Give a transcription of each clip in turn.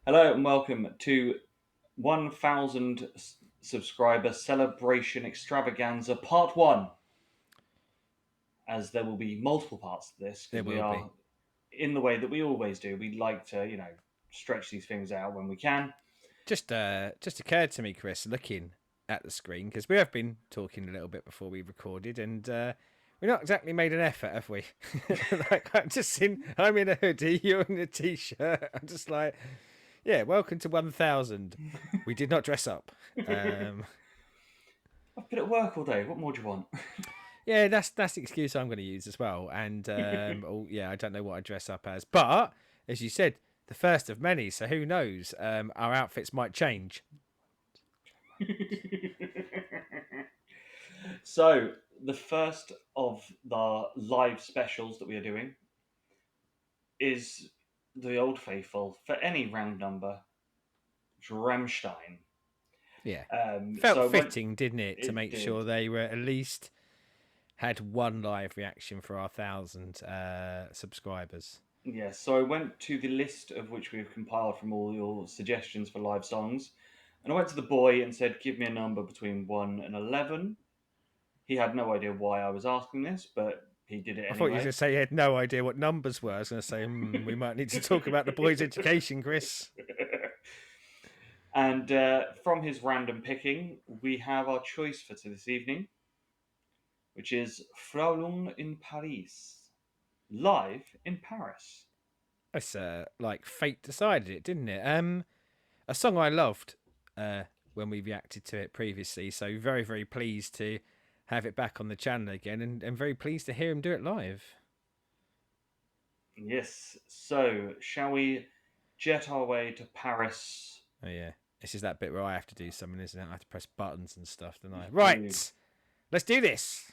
Hello and welcome to 1000 subscriber celebration extravaganza part 1. As there will be multiple parts to this There because we will be. are in the way that we always do. We like to, stretch these things out when we can. Just occurred to me, Chris, looking at the screen, because we have been talking a little bit before we recorded, and we've not exactly made an effort, have we? I'm in a hoodie, you're in a t-shirt. I'm just like, yeah, welcome to 1000. We did not dress up. I've been at work all day. What more do you want? Yeah, that's the excuse I'm going to use as well. And I don't know what I dress up as, but as you said, the first of many. So who knows? Our outfits might change. So, the first of the live specials that we are doing is the old faithful, for any round number, Rammstein. Yeah. So Felt fitting, didn't it, to it make did. sure they were at least had one live reaction for our 1000 subscribers. Yes, so I went to the list of which we've compiled from all your suggestions for live songs, and I went to the boy and said, "Give me a number between 1 and 11." He had no idea why I was asking this, but he did it I thought you were going anyway. to say you had no idea what numbers were. I was going to say, we might need to talk about the boys' education, Chris. And from his random picking, we have our choice for this evening, which is Frühling in Paris, live in Paris. It's like fate decided it, didn't it? A song I loved when we reacted to it previously. So very, very pleased to have it back on the channel again, and very pleased to hear him do it live. Yes, so shall we jet our way to Paris? Oh yeah, this is that bit where I have to do something, isn't it? I have to press buttons and stuff, don't I? You do. Right, let's do this.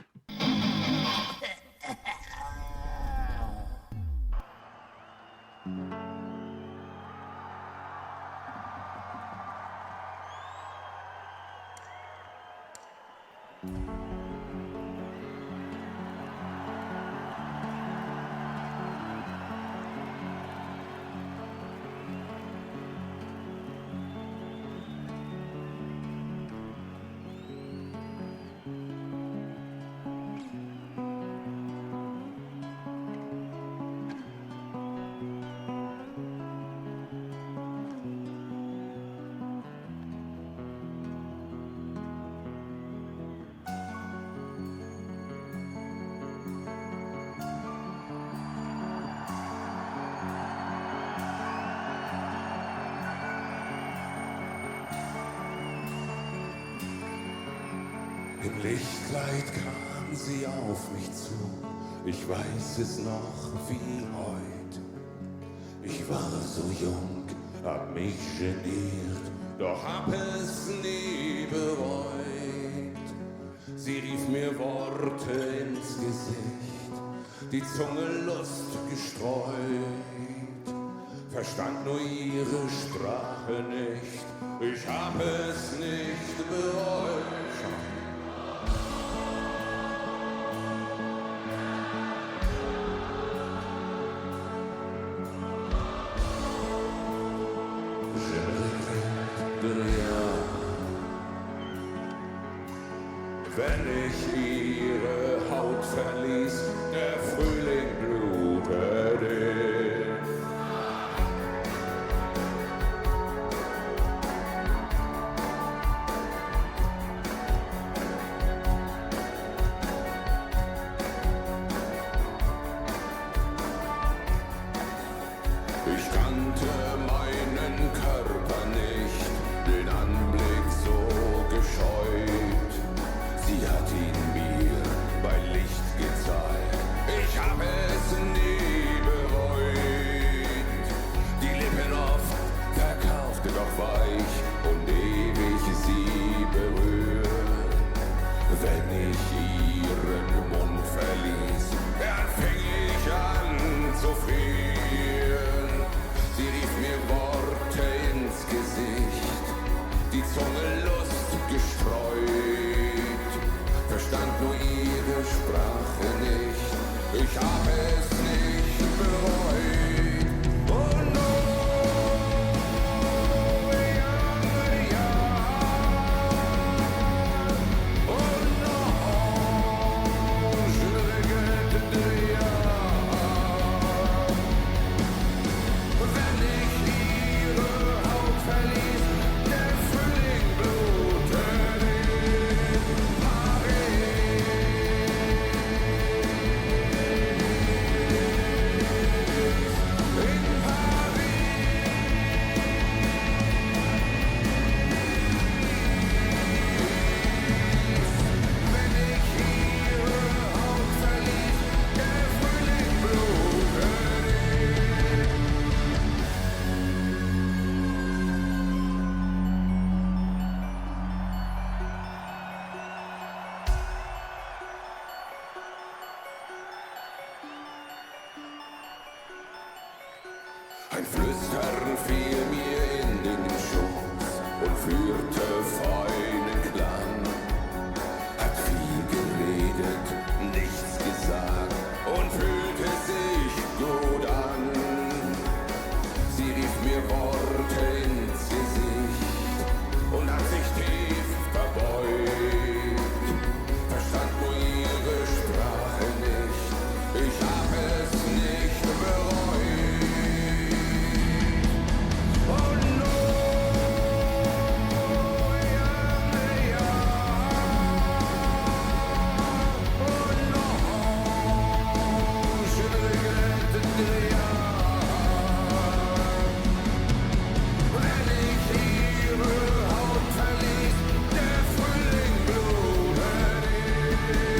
Im Lichtkleid kam sie auf mich zu, ich weiß es noch wie heut. Ich war so jung, hab mich geniert, doch hab es nie bereut. Sie rief mir Worte ins Gesicht, die Zunge Lust gestreut. Verstand nur ihre Sprache nicht, ich hab es nicht bereut. Wenn ich ihre Haut verließ, der Frühling blutet. Ich kannte meinen Körper nicht, den Anblick so gescheut. Sie hat ihn mir bei Licht gezeigt, ich habe es nie bereut. Ein Flüstern fiel mir in den Schoß und führte feinen Klang. Hat viel geredet, nichts gesagt und fühlte sich gut an. Sie rief mir Worte ins Gesicht und hat sich tief verbeugt. Verstand nur ihre Sprache nicht, ich hab es nicht bereut. Oh no, ja, ja. Oh no, je regrette rien. Wenn ich ihre Haut verließ, der Frühling blutet in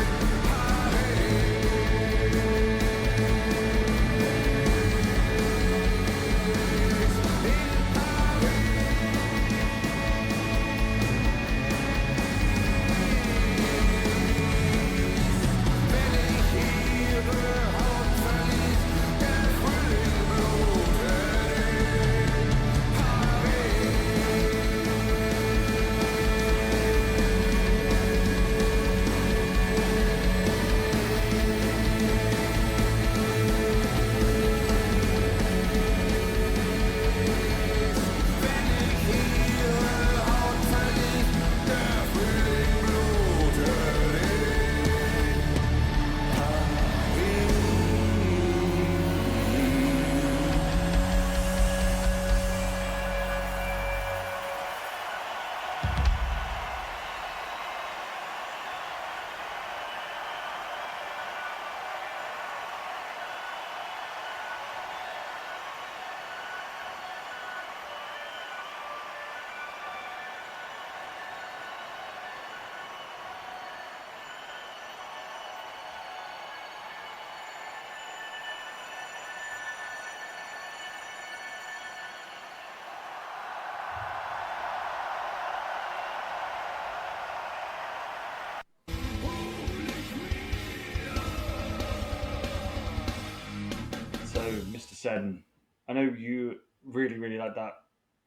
So, Mr. Sen, I know you really, really like that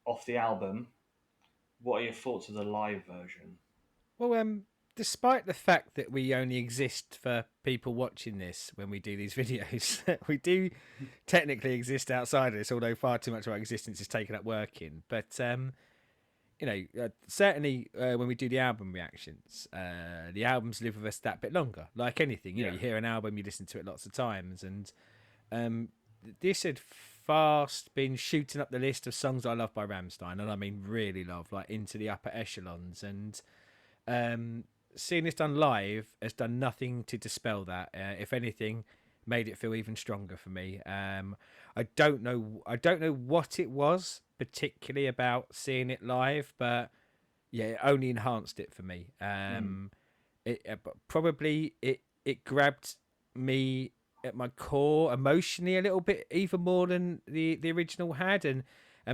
off the album. What are your thoughts of the live version? Well, despite the fact that we only exist for people watching this when we do these videos, we do technically exist outside of this, although far too much of our existence is taken up working. But certainly when we do the album reactions, the albums live with us that bit longer. Like anything, you hear an album, you listen to it lots of times, and this had fast been shooting up the list of songs I love by Rammstein, and I mean really love, like into the upper echelons. And seeing this done live has done nothing to dispel that. If anything, made it feel even stronger for me. I don't know what it was particularly about seeing it live, but yeah, it only enhanced it for me. Probably it grabbed me at my core emotionally a little bit even more than the original had, and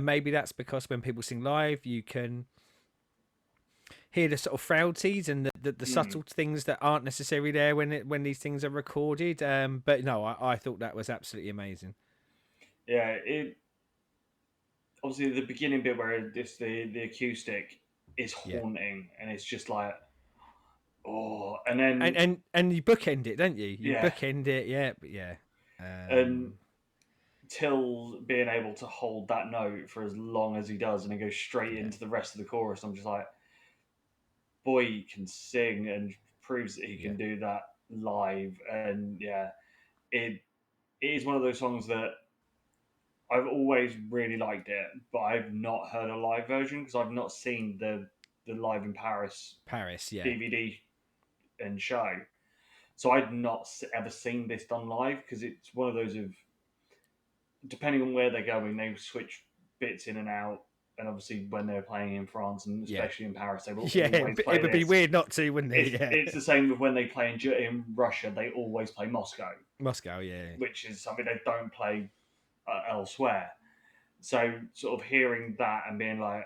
maybe that's because when people sing live, you can hear the sort of frailties and the subtle things that aren't necessarily there when these things are recorded. But no, I thought that was absolutely amazing. Yeah, it obviously the beginning bit where the acoustic is haunting, and it's just like, oh, and then And you bookend it, don't you? You yeah, bookend it, yeah, but yeah. and Till being able to hold that note for as long as he does, and then go straight into the rest of the chorus, I'm just like, boy, he can sing and proves that he can do that live. And yeah, it is one of those songs that I've always really liked it, but I've not heard a live version because I've not seen the Live in Paris yeah. DVD and show. So I'd not ever seen this done live, because it's one of those of, depending on where they're going, they switch bits in and out. And obviously, when they're playing in France and especially in Paris, they will always play it would this. be weird not to, wouldn't it? It's the same with when they play in Russia. They always play Moscow, yeah, which is something they don't play elsewhere. So, sort of hearing that and being like,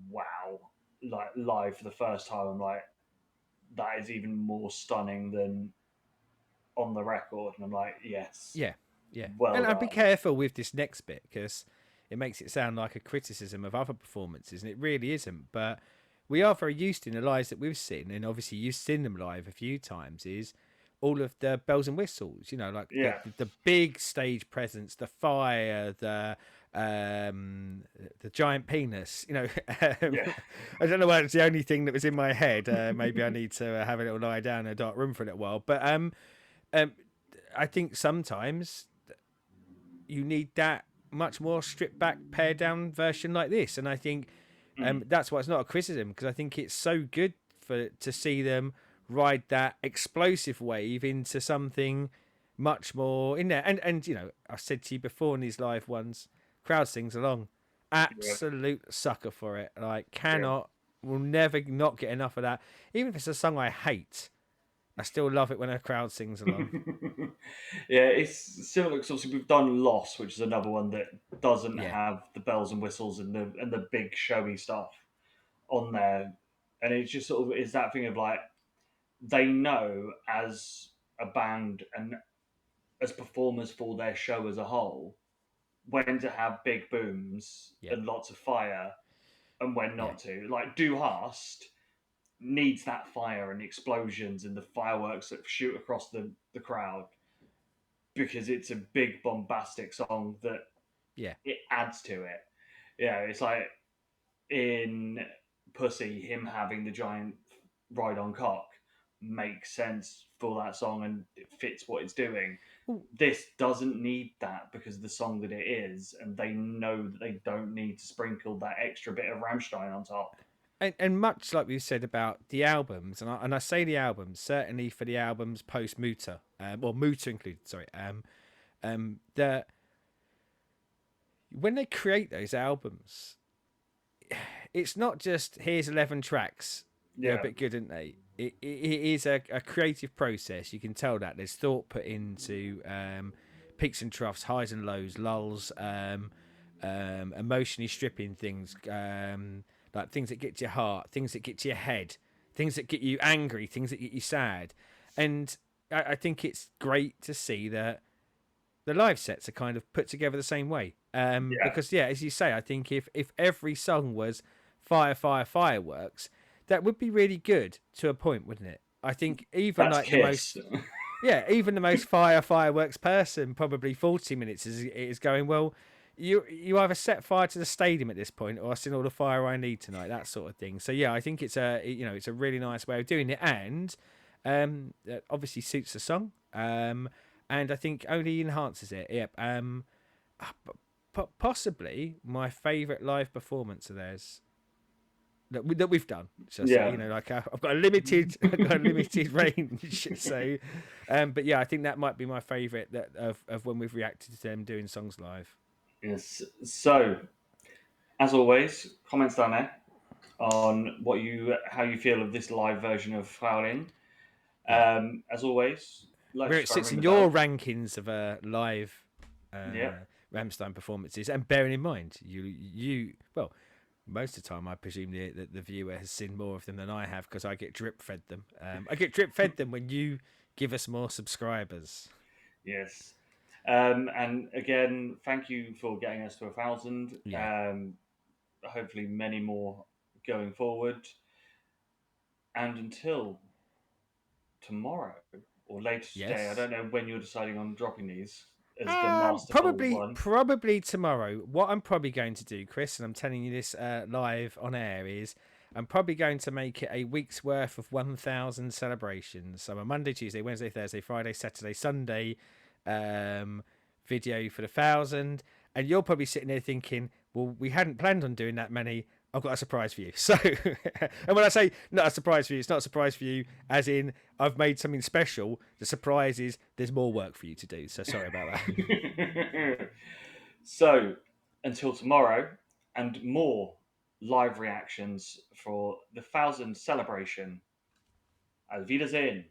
wow, like live for the first time, I'm like, that is even more stunning than on the record. And I'm like, yes, yeah. well And I'd be done. careful with this next bit because it makes it sound like a criticism of other performances, and it really isn't. But we are very used in the lives that we've seen, and obviously you've seen them live a few times. Is all of the bells and whistles, like the Yeah. the big stage presence, the fire, the giant penis. Yeah. I don't know why it's the only thing that was in my head. Maybe I need to have a little lie down in a dark room for a little while. But I think sometimes you need that much more stripped back, pared down version like this, and I think that's why it's not a criticism, because I think it's so good to see them ride that explosive wave into something much more in there. And I said to you before in these live ones, crowd sings along. Yeah. Absolute sucker for it. Like Yeah. will never not get enough of that. Even if it's a song I hate, I still love it when a crowd sings along. Yeah, it's similar because obviously we've done Loss, which is another one that doesn't Yeah, have the bells and whistles and the big showy stuff on there, and it just sort of is that thing of like they know as a band and as performers for their show as a whole when to have big booms yeah, and lots of fire and when yeah, not to. Like Du Hast needs that fire and explosions and the fireworks that shoot across the crowd because it's a big bombastic song that yeah, it adds to it. Yeah, it's like in Pussy, him having the giant ride on cock makes sense for that song and it fits what it's doing. Ooh. This doesn't need that because of the song that it is, and they know that they don't need to sprinkle that extra bit of Rammstein on top. and much like we've said about the albums, and I say the albums certainly for the albums post Muta, or Muta included. Sorry, that when they create those albums, it's not just here's 11 tracks, they're a Yeah, bit good, aren't they? It is a creative process. You can tell that there's thought put into peaks and troughs, highs and lows, lulls, emotionally stripping things, like things that get to your heart, things that get to your head, things that get you angry, things that get you sad. And I think it's great to see that the live sets are kind of put together the same way. yeah, Because yeah, as you say, I think if every song was fire, fire, fireworks, that would be really good to a point, wouldn't it? I think even that's like the Kiss. most, yeah, even the most fireworks person, probably 40 minutes is going, well, you either set fire to the stadium at this point, or I've seen all the fire I need tonight, that sort of thing. So yeah, I think it's a really nice way of doing it, and that obviously suits the song. And I think only enhances it. Yep. Possibly my favourite live performance of theirs that we've done. So I say, Yeah, like I've got a limited, I've got a limited range. So, but yeah, I think that might be my favourite of when we've reacted to them doing songs live. yes. So, as always, comments down there on how you feel of this live version of Frühling. Yeah, As always, like, where it subscribe, sits ring in the your bell. rankings of live Yep. Rammstein performances, and bearing in mind you well. Most of the time, I presume the viewer has seen more of them than I have because I get drip fed them. I get drip fed them when you give us more subscribers. Yes. And again, thank you for getting us to 1,000. Yeah. Hopefully, many more going forward. And until tomorrow or later today, I Yes. don't know when you're deciding on dropping these as the masterful Probably one. probably tomorrow. What I'm probably going to do, Chris, and I'm telling you this live on air, is I'm probably going to make it a week's worth of 1,000 celebrations. So a Monday, Tuesday, Wednesday, Thursday, Friday, Saturday, Sunday video for the 1,000. And you're probably sitting there thinking, well, we hadn't planned on doing that many. I've got a surprise for you. So, and when I say not a surprise for you, it's not a surprise for you as in I've made something special. The surprise is there's more work for you to do. So sorry about that. So, until tomorrow, and more live reactions for the 1,000 celebration. Auf Wiedersehen.